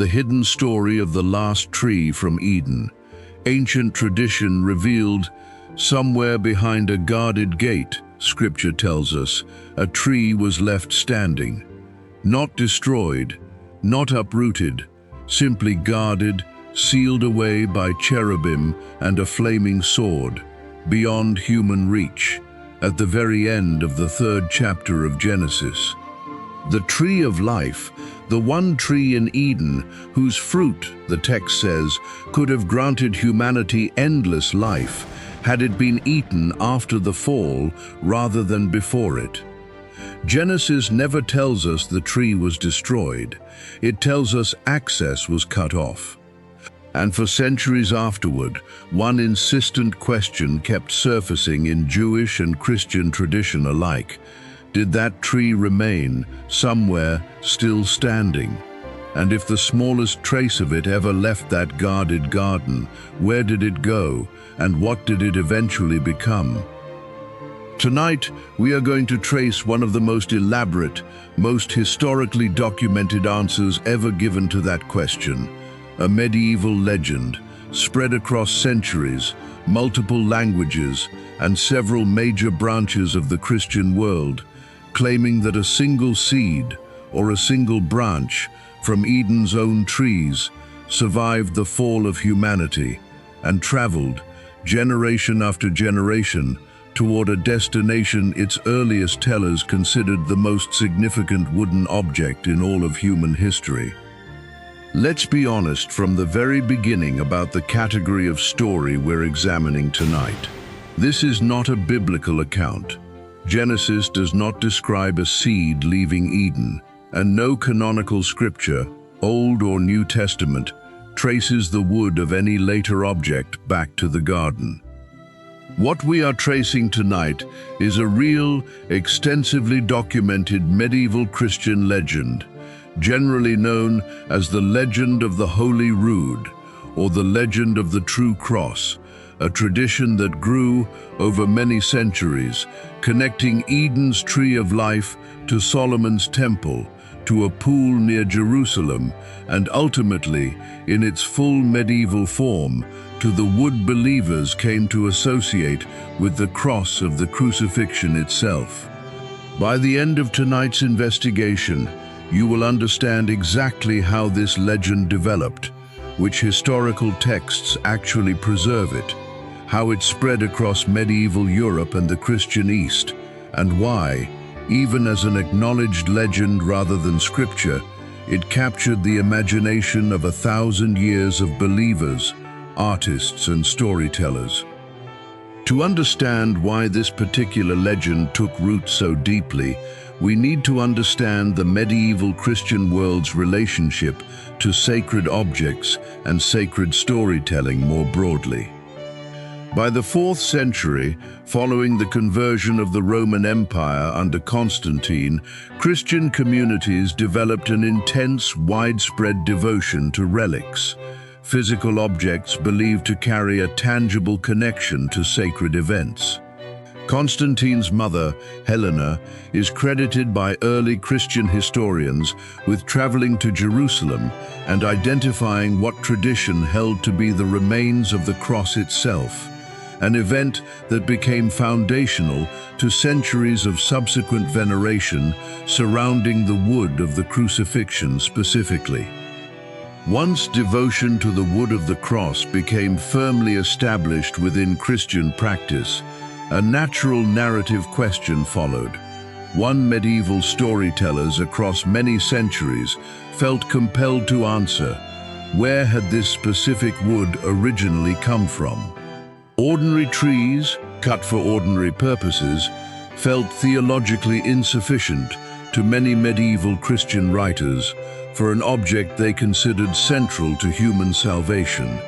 The hidden story of the last tree from Eden. Ancient tradition revealed somewhere behind a guarded gate, Scripture tells us, a tree was left standing. Not destroyed, not uprooted, simply guarded, sealed away by cherubim and a flaming sword, beyond human reach, at the very end of the 3rd chapter of Genesis. The tree of life, the one tree in Eden whose fruit, the text says, could have granted humanity endless life had it been eaten after the fall rather than before it. Genesis never tells us the tree was destroyed. It tells us access was cut off. And for centuries afterward, one insistent question kept surfacing in Jewish and Christian tradition alike. Did that tree remain somewhere still standing? And if the smallest trace of it ever left that guarded garden, where did it go, and what did it eventually become? Tonight, we are going to trace one of the most elaborate, most historically documented answers ever given to that question. A medieval legend, spread across centuries, multiple languages, and several major branches of the Christian world, claiming that a single seed, or a single branch, from Eden's own trees, survived the fall of humanity, and traveled, generation after generation, toward a destination its earliest tellers considered the most significant wooden object in all of human history. Let's be honest from the very beginning about the category of story we're examining tonight. This is not a biblical account. Genesis does not describe a seed leaving Eden, and no canonical scripture, Old or New Testament, traces the wood of any later object back to the garden. What we are tracing tonight is a real, extensively documented medieval Christian legend, generally known as the legend of the Holy Rood, or the legend of the True Cross, a tradition that grew over many centuries, connecting Eden's tree of life to Solomon's temple, to a pool near Jerusalem, and ultimately, in its full medieval form, to the wood believers came to associate with the cross of the crucifixion itself. By the end of tonight's investigation, you will understand exactly how this legend developed, which historical texts actually preserve it, how it spread across medieval Europe and the Christian East, and why, even as an acknowledged legend rather than scripture, it captured the imagination of 1,000 years of believers, artists, and storytellers. To understand why this particular legend took root so deeply, we need to understand the medieval Christian world's relationship to sacred objects and sacred storytelling more broadly. By the 4th century, following the conversion of the Roman Empire under Constantine, Christian communities developed an intense, widespread devotion to relics, physical objects believed to carry a tangible connection to sacred events. Constantine's mother, Helena, is credited by early Christian historians with traveling to Jerusalem and identifying what tradition held to be the remains of the cross itself, an event that became foundational to centuries of subsequent veneration surrounding the wood of the crucifixion specifically. Once devotion to the wood of the cross became firmly established within Christian practice, a natural narrative question followed. One medieval storytellers across many centuries felt compelled to answer, where had this specific wood originally come from? Ordinary trees, cut for ordinary purposes, felt theologically insufficient to many medieval Christian writers for an object they considered central to human salvation.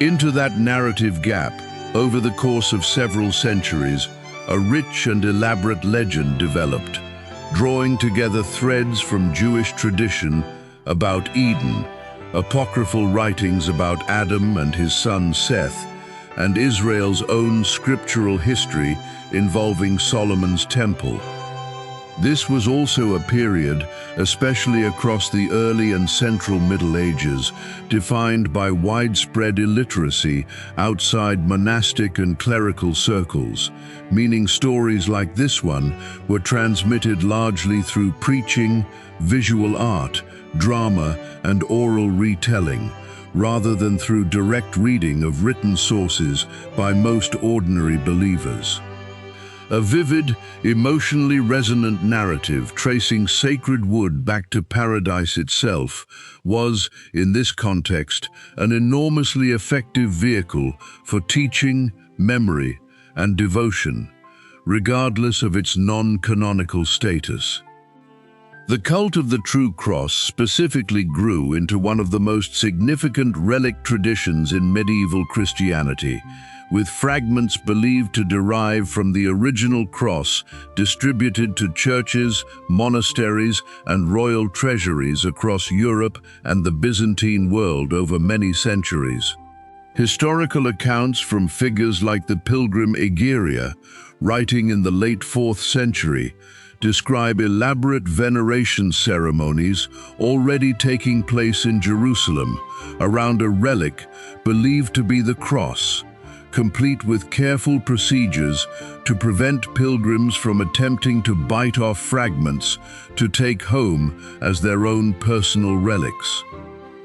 Into that narrative gap, over the course of several centuries, a rich and elaborate legend developed, drawing together threads from Jewish tradition about Eden, apocryphal writings about Adam and his son Seth, and Israel's own scriptural history involving Solomon's temple. This was also a period, especially across the early and central Middle Ages, defined by widespread illiteracy outside monastic and clerical circles, meaning stories like this one were transmitted largely through preaching, visual art, drama, and oral retelling, rather than through direct reading of written sources by most ordinary believers. A vivid, emotionally resonant narrative tracing sacred wood back to paradise itself was, in this context, an enormously effective vehicle for teaching, memory, and devotion, regardless of its non-canonical status. The cult of the true cross specifically grew into one of the most significant relic traditions in medieval Christianity, with fragments believed to derive from the original cross distributed to churches, monasteries, and royal treasuries across Europe and the Byzantine world over many centuries. Historical accounts from figures like the pilgrim Egeria, writing in the late 4th century, describe elaborate veneration ceremonies already taking place in Jerusalem around a relic believed to be the cross, complete with careful procedures to prevent pilgrims from attempting to bite off fragments to take home as their own personal relics.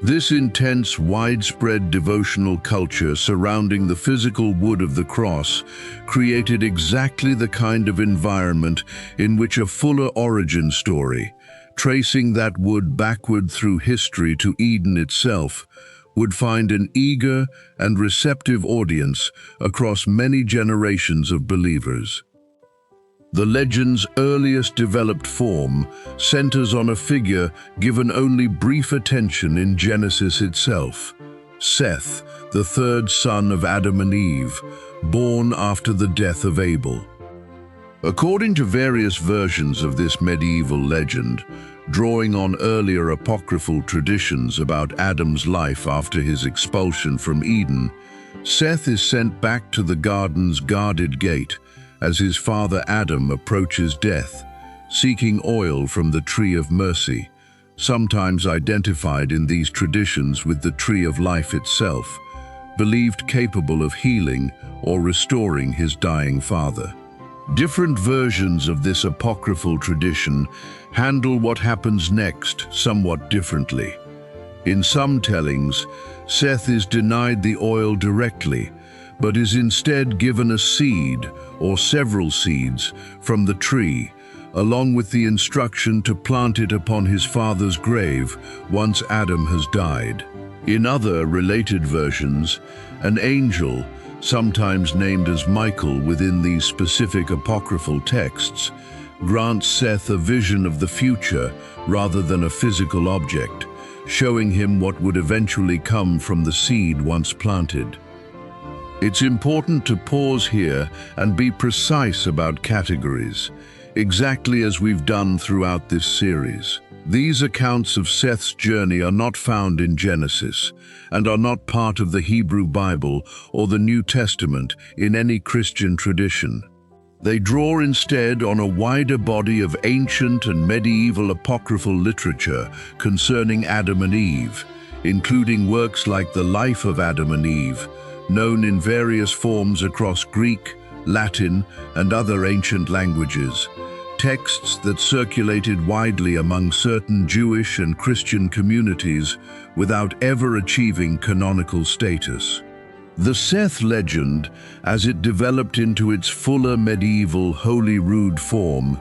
This intense, widespread devotional culture surrounding the physical wood of the cross created exactly the kind of environment in which a fuller origin story, tracing that wood backward through history to Eden itself, would find an eager and receptive audience across many generations of believers. The legend's earliest developed form centers on a figure given only brief attention in Genesis itself, Seth, the third son of Adam and Eve, born after the death of Abel. According to various versions of this medieval legend, drawing on earlier apocryphal traditions about Adam's life after his expulsion from Eden, Seth is sent back to the garden's guarded gate as his father Adam approaches death, seeking oil from the tree of mercy, sometimes identified in these traditions with the tree of life itself, believed capable of healing or restoring his dying father. Different versions of this apocryphal tradition handle what happens next somewhat differently. In some tellings, Seth is denied the oil directly, but is instead given a seed or several seeds from the tree, along with the instruction to plant it upon his father's grave once Adam has died. In other related versions, an angel, sometimes named as Michael within these specific apocryphal texts, grants Seth a vision of the future rather than a physical object, showing him what would eventually come from the seed once planted. It's important to pause here and be precise about categories, exactly as we've done throughout this series. These accounts of Seth's journey are not found in Genesis and are not part of the Hebrew Bible or the New Testament in any Christian tradition. They draw instead on a wider body of ancient and medieval apocryphal literature concerning Adam and Eve, including works like The Life of Adam and Eve, known in various forms across Greek, Latin, and other ancient languages, texts that circulated widely among certain Jewish and Christian communities without ever achieving canonical status. The Seth legend, as it developed into its fuller medieval Holy Rood form,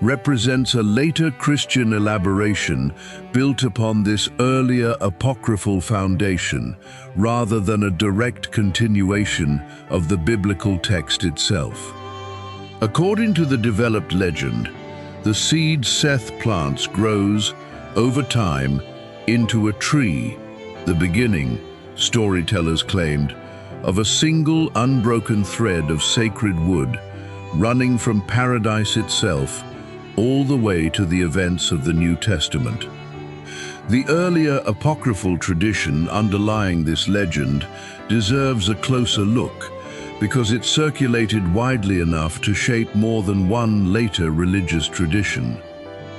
represents a later Christian elaboration built upon this earlier apocryphal foundation, rather than a direct continuation of the biblical text itself. According to the developed legend, the seed Seth plants grows, over time, into a tree, the beginning, storytellers claimed, of a single unbroken thread of sacred wood, running from paradise itself all the way to the events of the New Testament. The earlier apocryphal tradition underlying this legend deserves a closer look, because it circulated widely enough to shape more than one later religious tradition.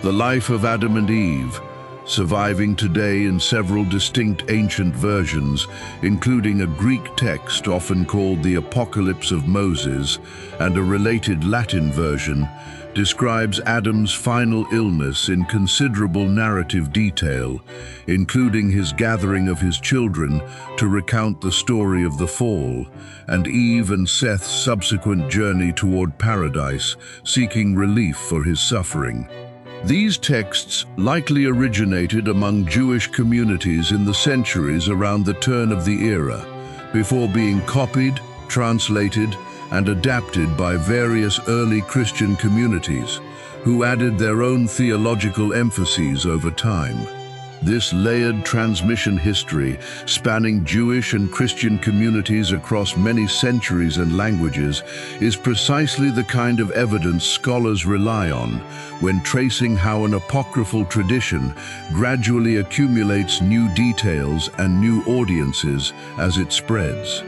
The life of Adam and Eve, surviving today in several distinct ancient versions, including a Greek text often called the Apocalypse of Moses and a related Latin version, describes Adam's final illness in considerable narrative detail, including his gathering of his children to recount the story of the fall, and Eve and Seth's subsequent journey toward paradise, seeking relief for his suffering. These texts likely originated among Jewish communities in the centuries around the turn of the era, before being copied, translated, and adapted by various early Christian communities, who added their own theological emphases over time. This layered transmission history, spanning Jewish and Christian communities across many centuries and languages, is precisely the kind of evidence scholars rely on when tracing how an apocryphal tradition gradually accumulates new details and new audiences as it spreads.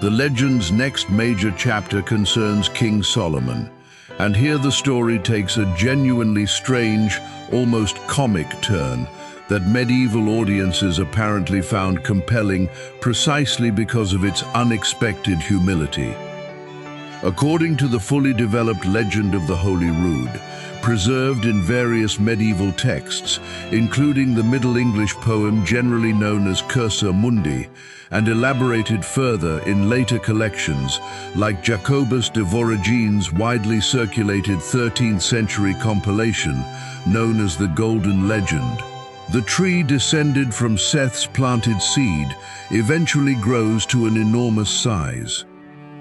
The legend's next major chapter concerns King Solomon, and here the story takes a genuinely strange, almost comic turn that medieval audiences apparently found compelling precisely because of its unexpected humility. According to the fully developed legend of the Holy Rood, preserved in various medieval texts, including the Middle English poem generally known as Cursa Mundi, and elaborated further in later collections, like Jacobus de Voragines' widely circulated 13th century compilation known as the Golden Legend. The tree descended from Seth's planted seed eventually grows to an enormous size.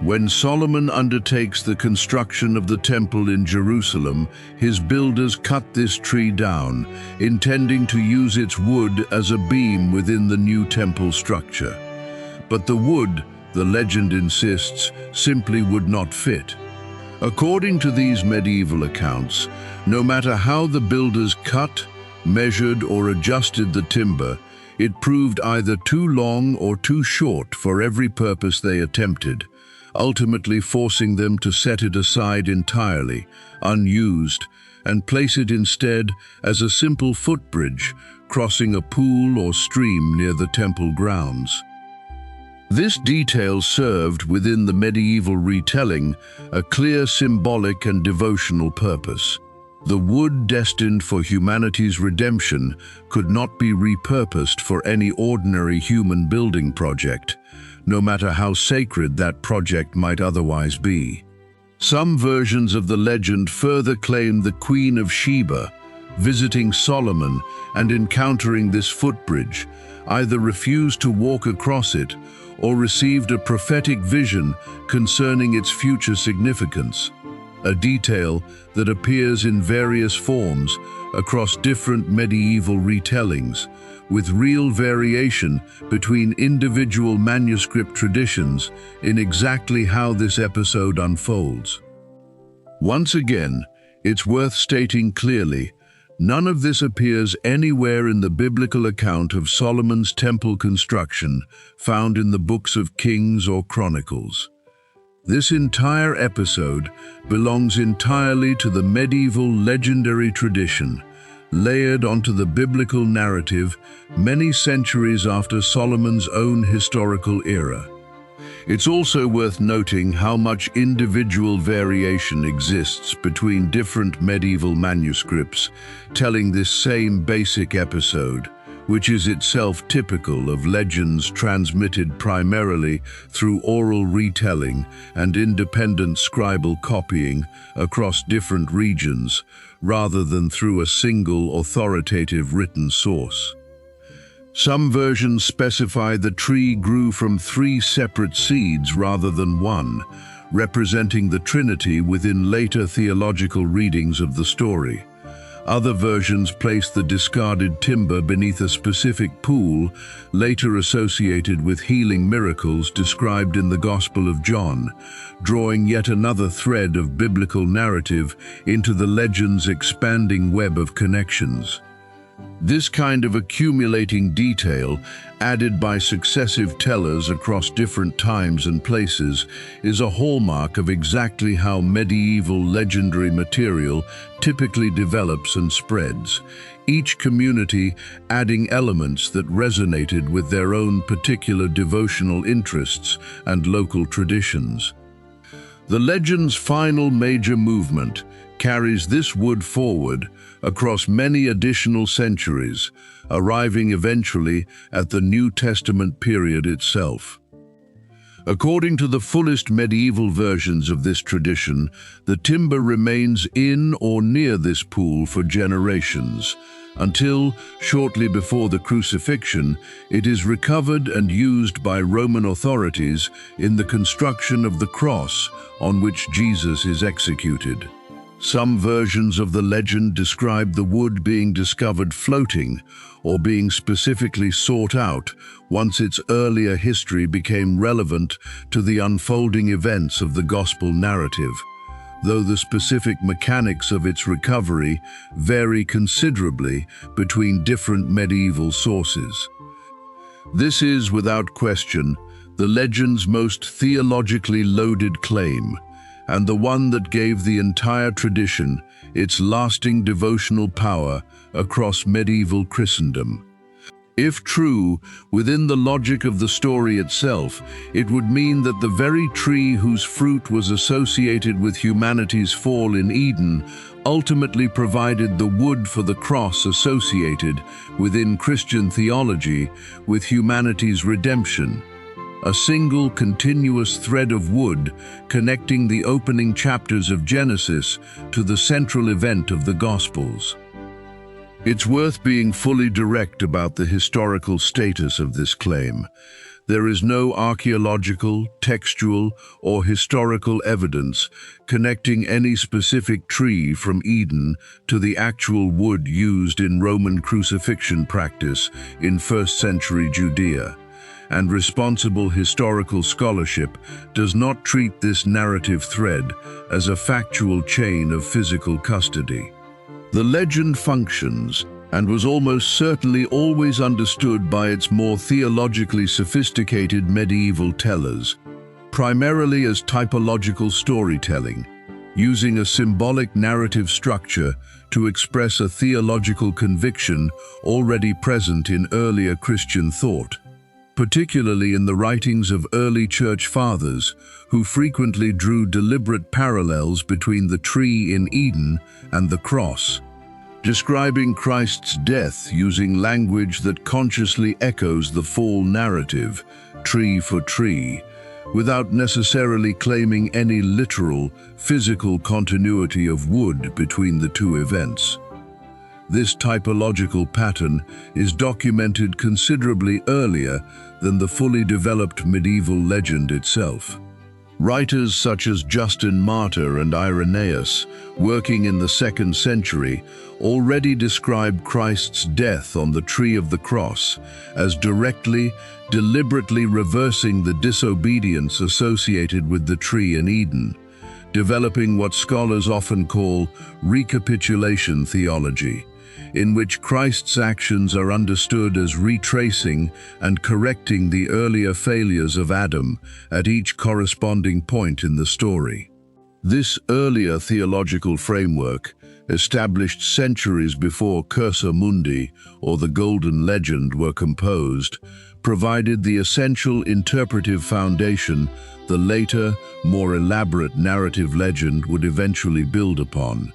When Solomon undertakes the construction of the temple in Jerusalem, his builders cut this tree down, intending to use its wood as a beam within the new temple structure. But the wood, the legend insists, simply would not fit. According to these medieval accounts, no matter how the builders cut, measured, or adjusted the timber, it proved either too long or too short for every purpose they attempted, ultimately forcing them to set it aside entirely, unused, and place it instead as a simple footbridge crossing a pool or stream near the temple grounds. This detail served, within the medieval retelling, a clear symbolic and devotional purpose. The wood destined for humanity's redemption could not be repurposed for any ordinary human building project, no matter how sacred that project might otherwise be. Some versions of the legend further claim the Queen of Sheba, visiting Solomon and encountering this footbridge, either refused to walk across it or received a prophetic vision concerning its future significance, a detail that appears in various forms across different medieval retellings, with real variation between individual manuscript traditions in exactly how this episode unfolds. Once again, it's worth stating clearly, none of this appears anywhere in the biblical account of Solomon's temple construction found in the books of Kings or Chronicles. This entire episode belongs entirely to the medieval legendary tradition, layered onto the biblical narrative many centuries after Solomon's own historical era. It's also worth noting how much individual variation exists between different medieval manuscripts telling this same basic episode, which is itself typical of legends transmitted primarily through oral retelling and independent scribal copying across different regions, rather than through a single authoritative written source. Some versions specify the tree grew from 3 separate seeds rather than one, representing the Trinity within later theological readings of the story. Other versions place the discarded timber beneath a specific pool, later associated with healing miracles described in the Gospel of John, drawing yet another thread of biblical narrative into the legend's expanding web of connections. This kind of accumulating detail, added by successive tellers across different times and places, is a hallmark of exactly how medieval legendary material typically develops and spreads, each community adding elements that resonated with their own particular devotional interests and local traditions. The legend's final major movement carries this wood forward across many additional centuries, arriving eventually at the New Testament period itself. According to the fullest medieval versions of this tradition, the timber remains in or near this pool for generations, until, shortly before the crucifixion, it is recovered and used by Roman authorities in the construction of the cross on which Jesus is executed. Some versions of the legend describe the wood being discovered floating or being specifically sought out once its earlier history became relevant to the unfolding events of the gospel narrative, though the specific mechanics of its recovery vary considerably between different medieval sources. This is, without question, the legend's most theologically loaded claim, and the one that gave the entire tradition its lasting devotional power across medieval Christendom. If true, within the logic of the story itself, it would mean that the very tree whose fruit was associated with humanity's fall in Eden ultimately provided the wood for the cross associated, within Christian theology, with humanity's redemption. A single continuous thread of wood connecting the opening chapters of Genesis to the central event of the Gospels. It's worth being fully direct about the historical status of this claim. There is no archaeological, textual, or historical evidence connecting any specific tree from Eden to the actual wood used in Roman crucifixion practice in first-century Judea, and responsible historical scholarship does not treat this narrative thread as a factual chain of physical custody. The legend functions, and was almost certainly always understood by its more theologically sophisticated medieval tellers, primarily as typological storytelling, using a symbolic narrative structure to express a theological conviction already present in earlier Christian thought, particularly in the writings of early church fathers, who frequently drew deliberate parallels between the tree in Eden and the cross, describing Christ's death using language that consciously echoes the fall narrative, tree for tree, without necessarily claiming any literal, physical continuity of wood between the two events. This typological pattern is documented considerably earlier than the fully developed medieval legend itself. Writers such as Justin Martyr and Irenaeus, working in the 2nd century, already describe Christ's death on the tree of the cross as deliberately reversing the disobedience associated with the tree in Eden, developing what scholars often call recapitulation theology, in which Christ's actions are understood as retracing and correcting the earlier failures of Adam at each corresponding point in the story. This earlier theological framework, established centuries before Cursa Mundi or the Golden Legend were composed, provided the essential interpretive foundation the later, more elaborate narrative legend would eventually build upon,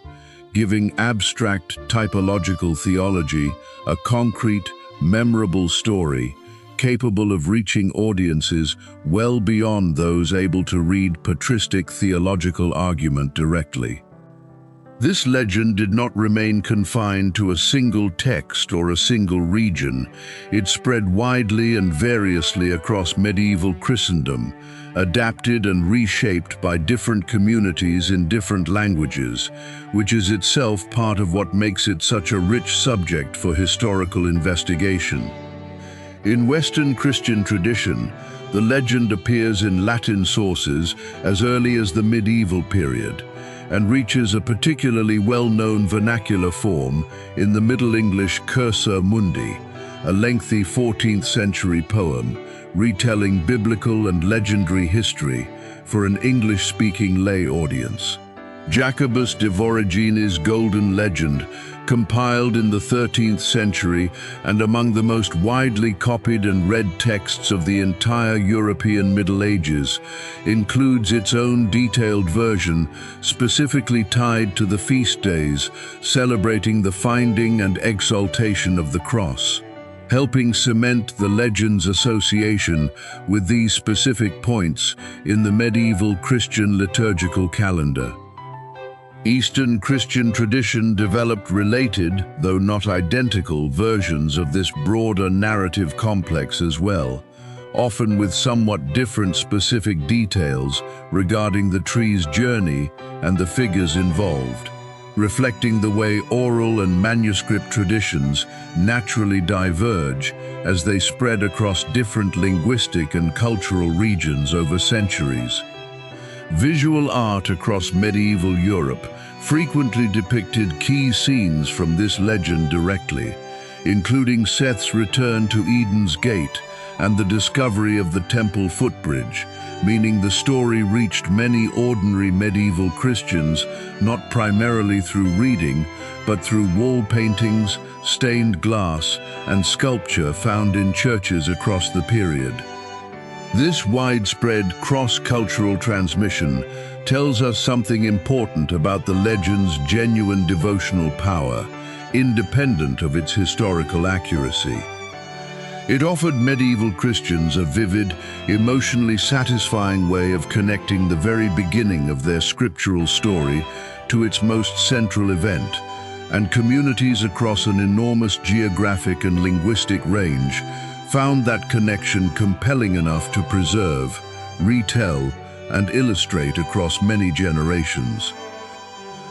giving abstract typological theology a concrete, memorable story capable of reaching audiences well beyond those able to read patristic theological argument directly. This legend did not remain confined to a single text or a single region. It spread widely and variously across medieval Christendom, adapted and reshaped by different communities in different languages, which is itself part of what makes it such a rich subject for historical investigation. In Western Christian tradition, the legend appears in Latin sources as early as the medieval period, and reaches a particularly well-known vernacular form in the Middle English Cursa Mundi, a lengthy 14th century poem retelling biblical and legendary history for an English-speaking lay audience. Jacobus de Voragini's golden legend, compiled in the 13th century and among the most widely copied and read texts of the entire European Middle Ages, includes its own detailed version specifically tied to the feast days, celebrating the finding and exaltation of the cross, helping cement the legend's association with these specific points in the medieval Christian liturgical calendar. Eastern Christian tradition developed related, though not identical, versions of this broader narrative complex as well, often with somewhat different specific details regarding the tree's journey and the figures involved, reflecting the way oral and manuscript traditions naturally diverge as they spread across different linguistic and cultural regions over centuries. Visual art across medieval Europe frequently depicted key scenes from this legend directly, including Seth's return to Eden's Gate and the discovery of the temple footbridge, meaning the story reached many ordinary medieval Christians not primarily through reading, but through wall paintings, stained glass, and sculpture found in churches across the period. This widespread cross-cultural transmission tells us something important about the legend's genuine devotional power, independent of its historical accuracy. It offered medieval Christians a vivid, emotionally satisfying way of connecting the very beginning of their scriptural story to its most central event, and communities across an enormous geographic and linguistic range found that connection compelling enough to preserve, retell, and illustrate across many generations.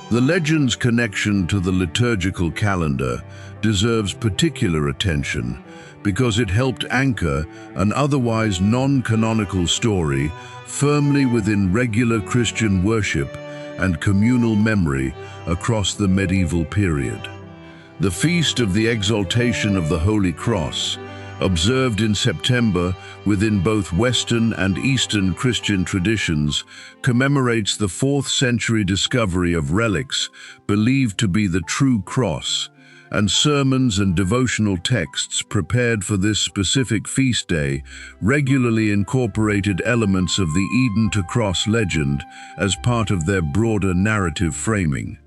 The legend's connection to the liturgical calendar deserves particular attention because it helped anchor an otherwise non-canonical story firmly within regular Christian worship and communal memory across the medieval period. The Feast of the Exaltation of the Holy Cross, observed in September within both Western and Eastern Christian traditions, commemorates the 4th century discovery of relics believed to be the true cross, and sermons and devotional texts prepared for this specific feast day regularly incorporated elements of the Eden to Cross legend as part of their broader narrative framing.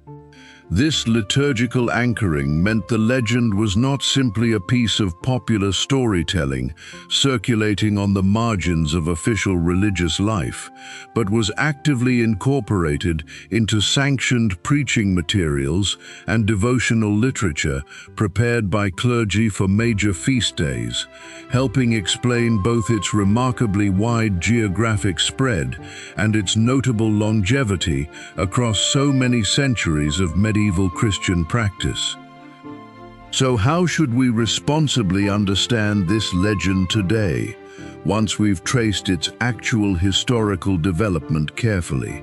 This liturgical anchoring meant the legend was not simply a piece of popular storytelling circulating on the margins of official religious life, but was actively incorporated into sanctioned preaching materials and devotional literature prepared by clergy for major feast days, helping explain both its remarkably wide geographic spread and its notable longevity across so many centuries of medieval Christian practice. So how should we responsibly understand this legend today, once we've traced its actual historical development carefully?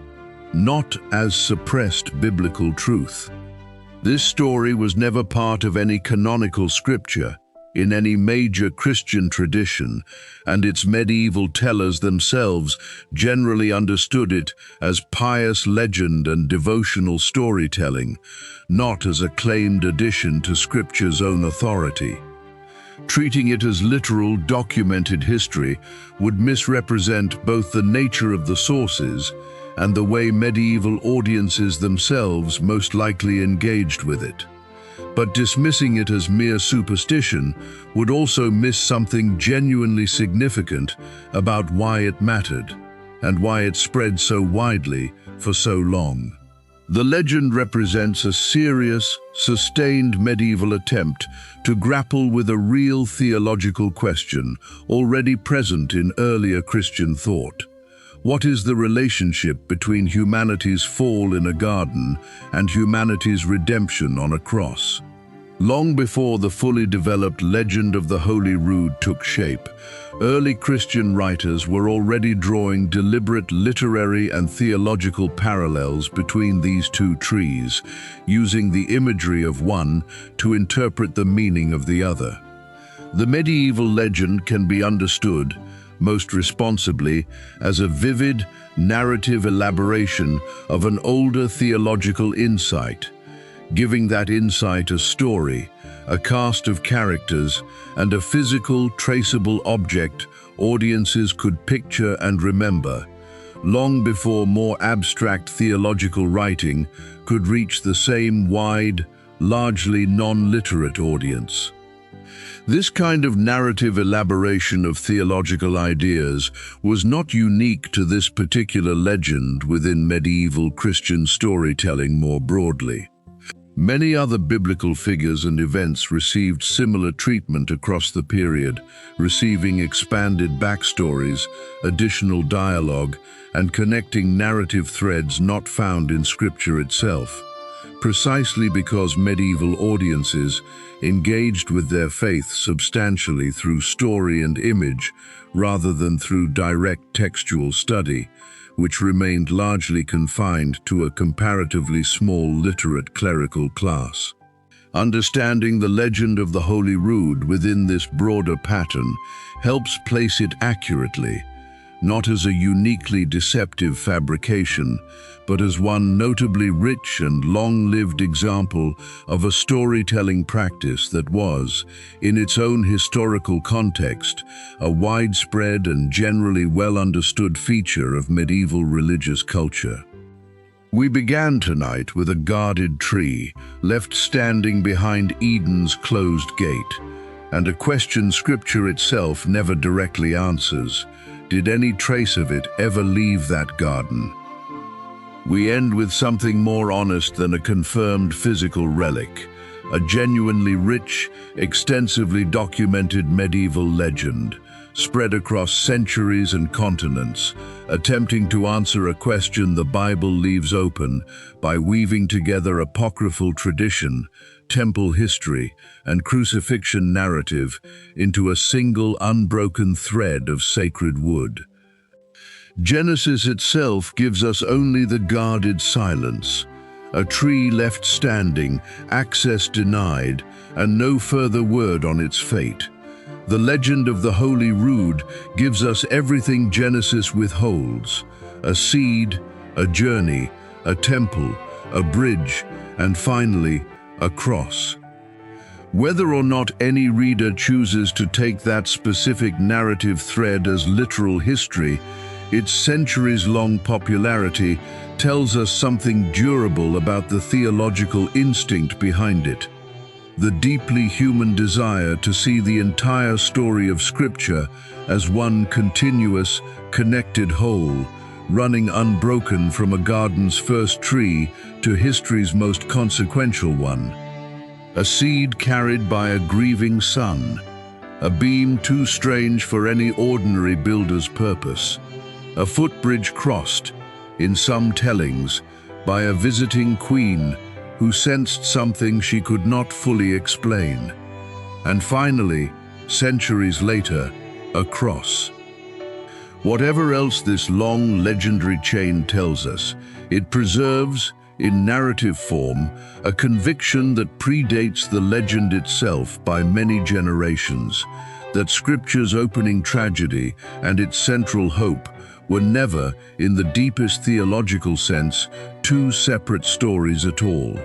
Not as suppressed biblical truth. This story was never part of any canonical scripture in any major Christian tradition, and its medieval tellers themselves generally understood it as pious legend and devotional storytelling, not as a claimed addition to Scripture's own authority. Treating it as literal, documented history would misrepresent both the nature of the sources and the way medieval audiences themselves most likely engaged with it. But dismissing it as mere superstition would also miss something genuinely significant about why it mattered and why it spread so widely for so long. The legend represents a serious, sustained medieval attempt to grapple with a real theological question already present in earlier Christian thought. What is the relationship between humanity's fall in a garden and humanity's redemption on a cross? Long before the fully developed legend of the Holy Rood took shape, early Christian writers were already drawing deliberate literary and theological parallels between these two trees, using the imagery of one to interpret the meaning of the other. The medieval legend can be understood, most responsibly, as a vivid, narrative elaboration of an older theological insight, giving that insight a story, a cast of characters, and a physical, traceable object audiences could picture and remember, long before more abstract theological writing could reach the same wide, largely non-literate audience. This kind of narrative elaboration of theological ideas was not unique to this particular legend within medieval Christian storytelling more broadly. Many other biblical figures and events received similar treatment across the period, receiving expanded backstories, additional dialogue, and connecting narrative threads not found in Scripture itself, precisely because medieval audiences engaged with their faith substantially through story and image rather than through direct textual study, which remained largely confined to a comparatively small literate clerical class. Understanding the legend of the Holy Rood within this broader pattern helps place it accurately, not as a uniquely deceptive fabrication, but as one notably rich and long-lived example of a storytelling practice that was, in its own historical context, a widespread and generally well-understood feature of medieval religious culture. We began tonight with a guarded tree left standing behind Eden's closed gate, and a question Scripture itself never directly answers. Did any trace of it ever leave that garden? We end with something more honest than a confirmed physical relic, a genuinely rich, extensively documented medieval legend, spread across centuries and continents, attempting to answer a question the Bible leaves open by weaving together apocryphal tradition, temple history, and crucifixion narrative into a single unbroken thread of sacred wood. Genesis itself gives us only the guarded silence, a tree left standing, access denied, and no further word on its fate. The legend of the Holy Rood gives us everything Genesis withholds: a seed, a journey, a temple, a bridge, and finally, a cross. Whether or not any reader chooses to take that specific narrative thread as literal history, its centuries-long popularity tells us something durable about the theological instinct behind it. The deeply human desire to see the entire story of Scripture as one continuous, connected whole, running unbroken from a garden's first tree to history's most consequential one. A seed carried by a grieving son, a beam too strange for any ordinary builder's purpose, a footbridge crossed, in some tellings, by a visiting queen who sensed something she could not fully explain. And finally, centuries later, a cross. Whatever else this long legendary chain tells us, it preserves, in narrative form, a conviction that predates the legend itself by many generations, that Scripture's opening tragedy and its central hope were never, in the deepest theological sense, two separate stories at all.